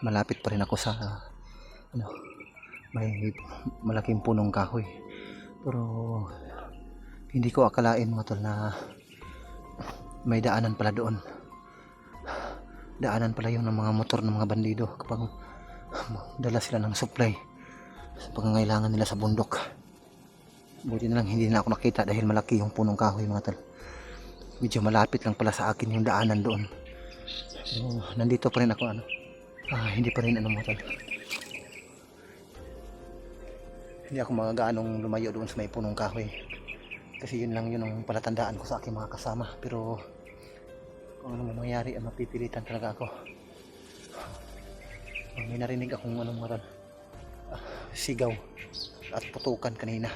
Malapit pa rin ako sa ano, may malaking punong kahoy. Pero hindi ko akalain mga tol na may daanan pala doon. Daanan pala yun ng mga motor ng mga bandido kapag dala sila ng supply sa pangangailangan nila sa bundok. Buti na lang hindi na ako nakita dahil malaki yung punong kahoy mga tol. Medyo malapit lang pala sa akin yung daanan doon. So, nandito pa rin ako hindi pa rin mga tol. Hindi ako magaanong lumayo doon sa may punong kahoy. Kasi yun lang yun ang palatandaan ko sa aking mga kasama. Pero kung ano mangyari, mapipilitan talaga ako. May narinig akong mga tol, sigaw at putukan kanina.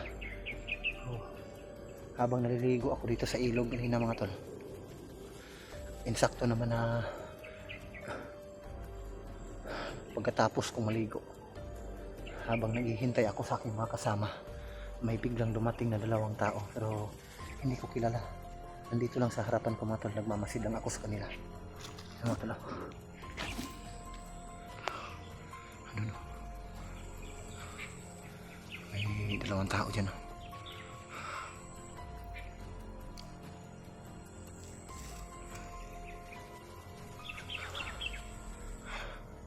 Habang naliligo ako dito sa ilog kanina mga tol, insakto naman na pagkatapos kong maligo, habang naghihintay ako sa aking mga kasama, may biglang dumating na dalawang tao pero hindi ko kilala. Nandito lang sa harapan ko mga tol, nagmamasid lang ako sa kanila mga tol. May dalawang tao dyan.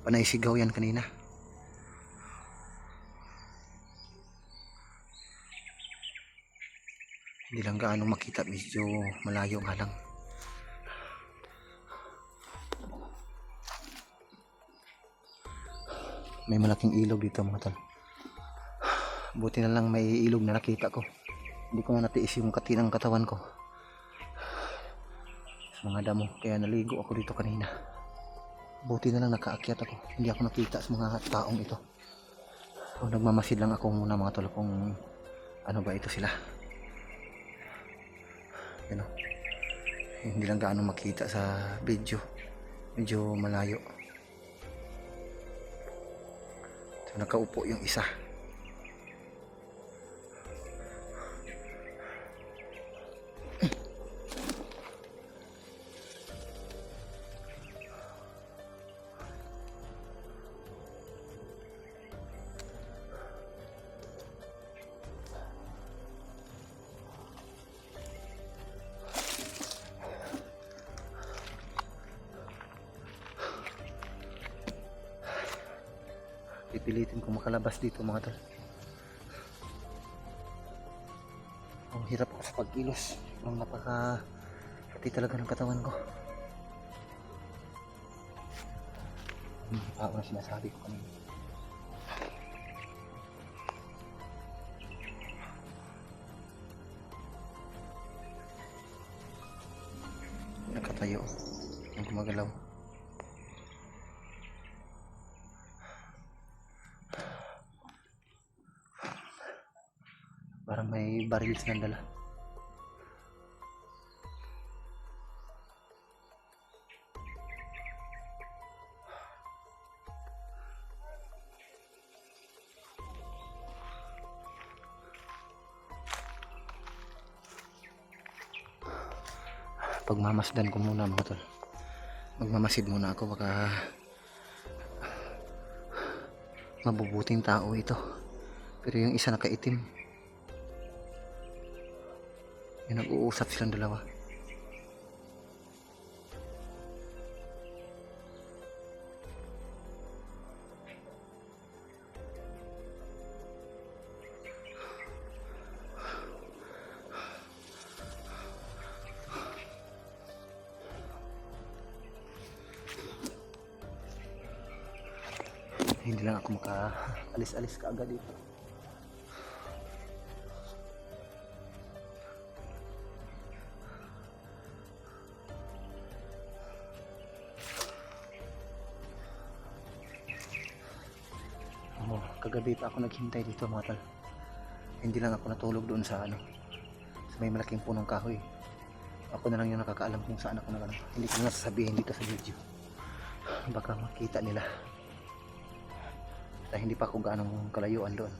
Panay sigaw yan kanina. Hindi lang gaano makita, medyo malayo nga lang. May malaking ilog dito mga tol. Buti na lang may ilog na nakita ko. Hindi ko na natiis yung katinang katawan ko sa mga damo, kaya naligo ako dito kanina. Buti na lang nakaakyat ako, hindi ako nakita sa mga taong ito. So, nagmamasid lang ako muna mga tol kung ano ba ito sila. Yan o. Hindi lang gaano makita sa video, medyo malayo. So, nakaupo yung isa. Pipilitin ko makalabas dito mga tol. Ang hirap ako sa pagkilos, ang napaka-pati talaga ng katawan ko. Ang sinasabi ko kanina. Nakatayo ang gumagalaw. Parang may baril silang dala. Pagmamasdan ko muna mga tol. Magmamasid muna ako, baka mabubuting tao ito. Pero yung isa nakaitim, yung nag-uusap silang dalawa. Hindi lang ako maka-alis-alis kaagad dito. Kagabi pa ako naghintay dito mga tol. Hindi lang ako natulog doon sa may malaking punong kahoy. Ako na lang yung nakakaalam kung saan ako nagano. Hindi ko na sasabihin dito sa video, baka makita nila. Dahil hindi pa ako gaanong kalayuan doon.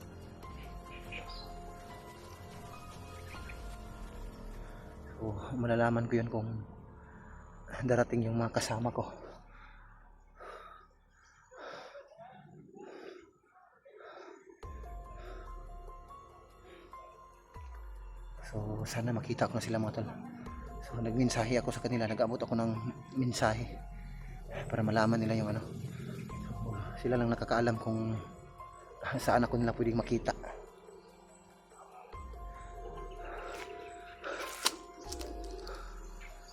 So malalaman ko yun kung darating yung mga kasama ko So sana makita ko na sila mga tol. So nagmensahe ako sa kanila, nag-abot ako ng mensahe para malaman nila yung ano. So, sila lang nakakaalam kung saan ako nila pwedeng makita.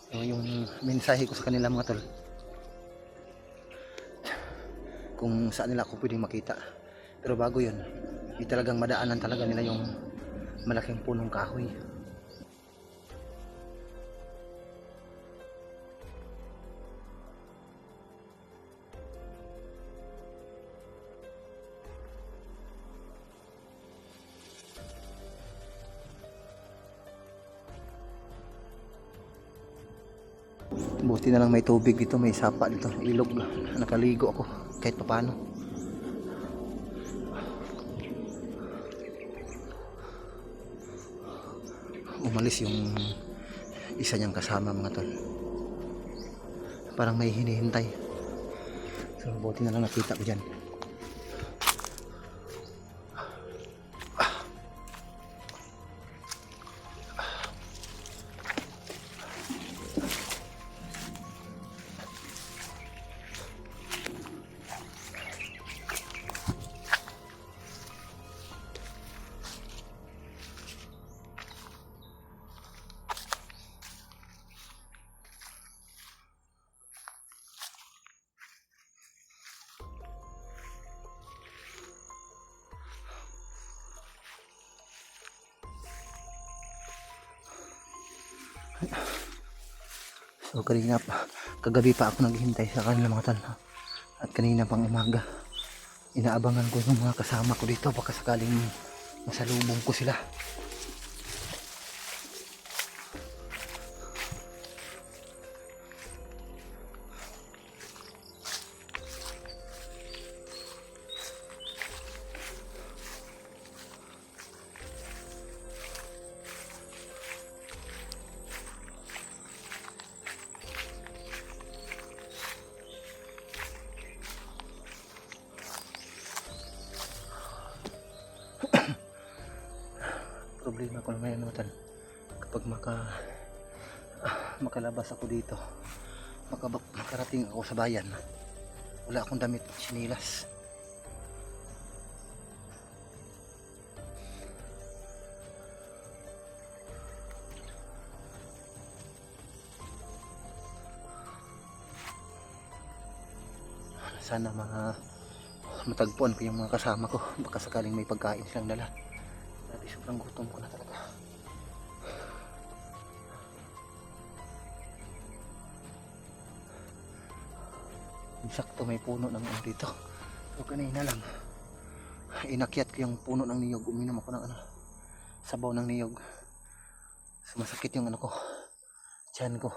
So yung mensahe ko sa kanila mga tol, kung saan nila ako pwedeng makita. Pero bago yun, talagang madaanan talaga nila yung malaking punong kahoy. Buti na lang may tubig dito, may sapa dito, ilog. Nakaligo ako kahit paano. Umalis yung isa niyang kasama mga tol. Parang may hinihintay. So buti na lang nakita ko dyan. So kagabi pa ako naghihintay sa kanila mga tol. At kanina pang umaga, inaabangan ko yung mga kasama ko dito, baka sakaling masalubong ko sila. Problema ko na ngayon mga tol, kapag makalabas ako dito, makarating ako sa bayan, wala akong damit, sinilas. Sana matagpuan ko yung mga kasama ko, baka sakaling may pagkain silang dala. Dati sobrang gutom ko na talaga. Sakto may puno ng ano dito. So kanina lang inakyat ko yung puno ng niyog, uminom ako ng sabaw ng niyog. Sumasakit yung ano ko, tiyan ko.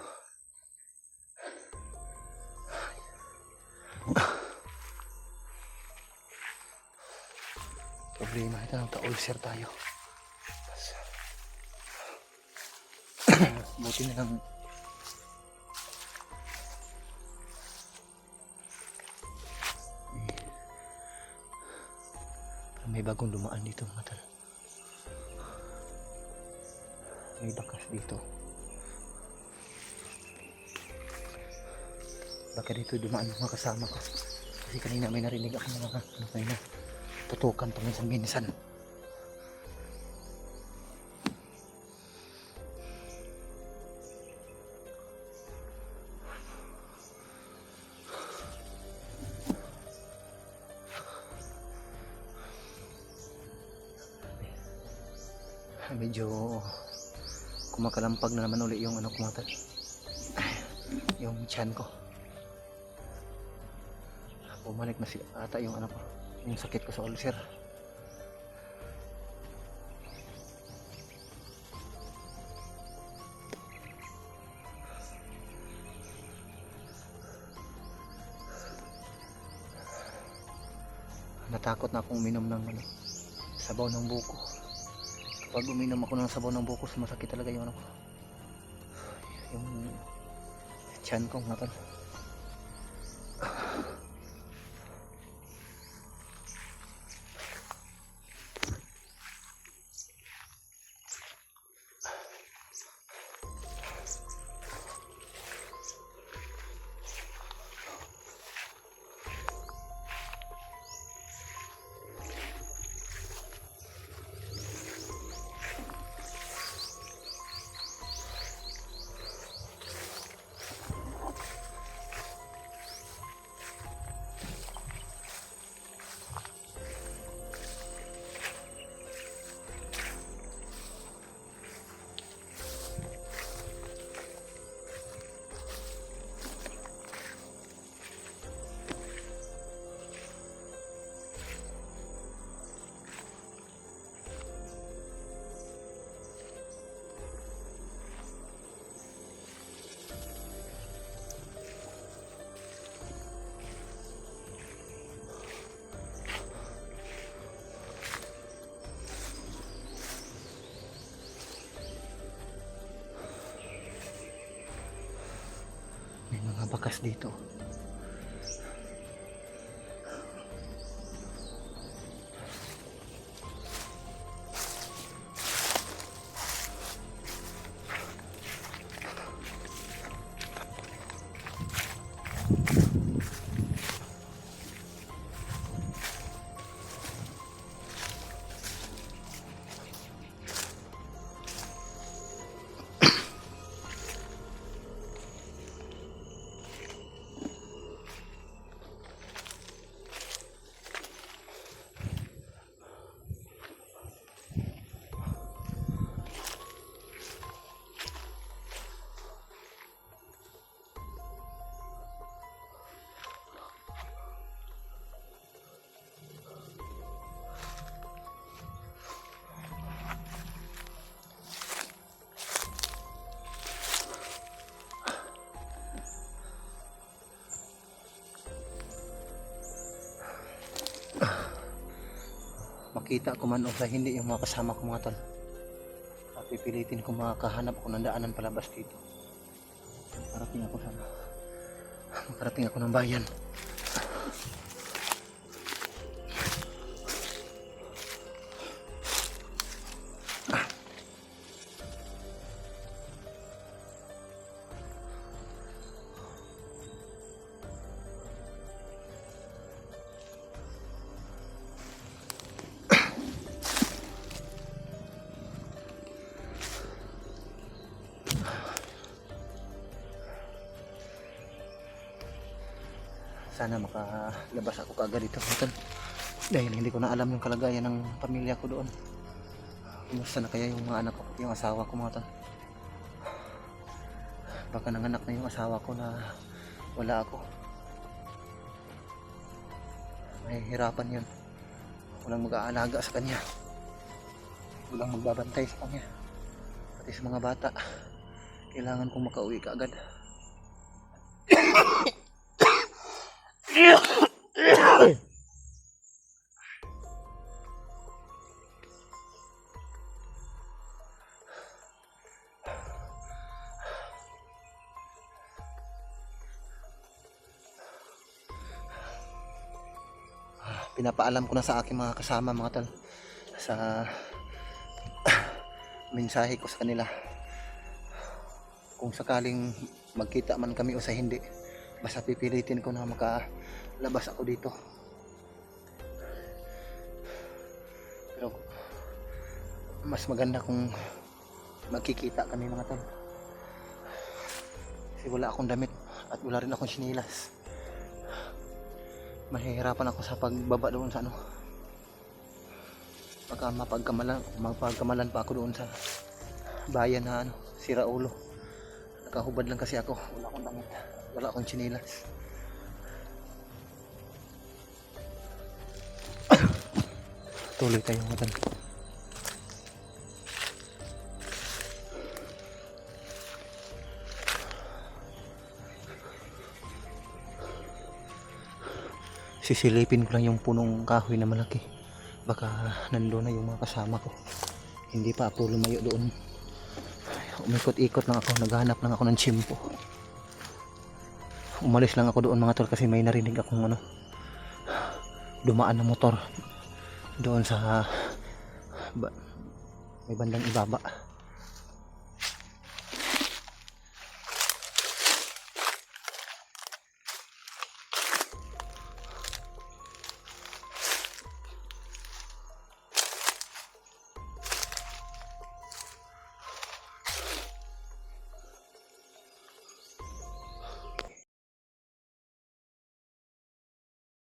Problema ito, nagka-ulcer tayo. Buti na lang may bagong dumaan dito mga tol. May bakas dito. Baka dito dumaan mga kasama ko. Kasi kanina may narinig ako mga kanina. Tutukan paminsan-minsan. Medyo kumakalampag na naman uli yung ano kumatal, yung tiyan ko. Bumalik na sila ata yung ano ko, yung sakit ko sa ulcer. Natakot na akong uminom ng sabaw ng buko. Pag uminom ako ng sabaw ng buko, sumasakit talaga yung ano ko, yung tiyan ko mga tol. bakas dito. Makita ko man o sa hindi yung mga kasama ko mga tol, at pipilitin ko makakahanap ako ng daanan palabas dito. Makarating ako ng bayan. Sana makalabas ako kaagad dito mga tol, dahil hindi ko na alam yung kalagayan ng pamilya ko doon. Kumusta na kaya yung mga anak ko, yung asawa ko mga tol? Baka nanganak na yung asawa ko na wala ako. Mahihirapan yun. Walang mag-aalaga sa kanya, walang magbabantay sa kanya, pati sa mga bata. Kailangan kong makauwi kaagad. Pinapaalam ko na sa aking mga kasama mga tol, sa mensahe ko sa kanila, kung sakaling magkita man kami o sa hindi, basta pipilitin ko na makalabas ako dito. Pero mas maganda kung magkikita kami mga tol, kasi wala akong damit at wala rin akong sinilas. Mahihirapan ako sa pagbaba doon sa ano, baka mapagkamalan pa ako doon sa bayan na ano, Siraulo. Nakahubad lang kasi ako, wala akong damit, wala akong sinilas. Tuloy tayo mga tol. Sisilipin ko lang yung punong kahoy na malaki, baka nandoon na yung mga kasama ko, hindi pa ako lumayo doon. Umikot-ikot lang ako, naghahanap lang ako ng tsimpo. Umalis lang ako doon mga tol, kasi may narinig akong ano, dumaan na motor doon sa may bandang ibaba.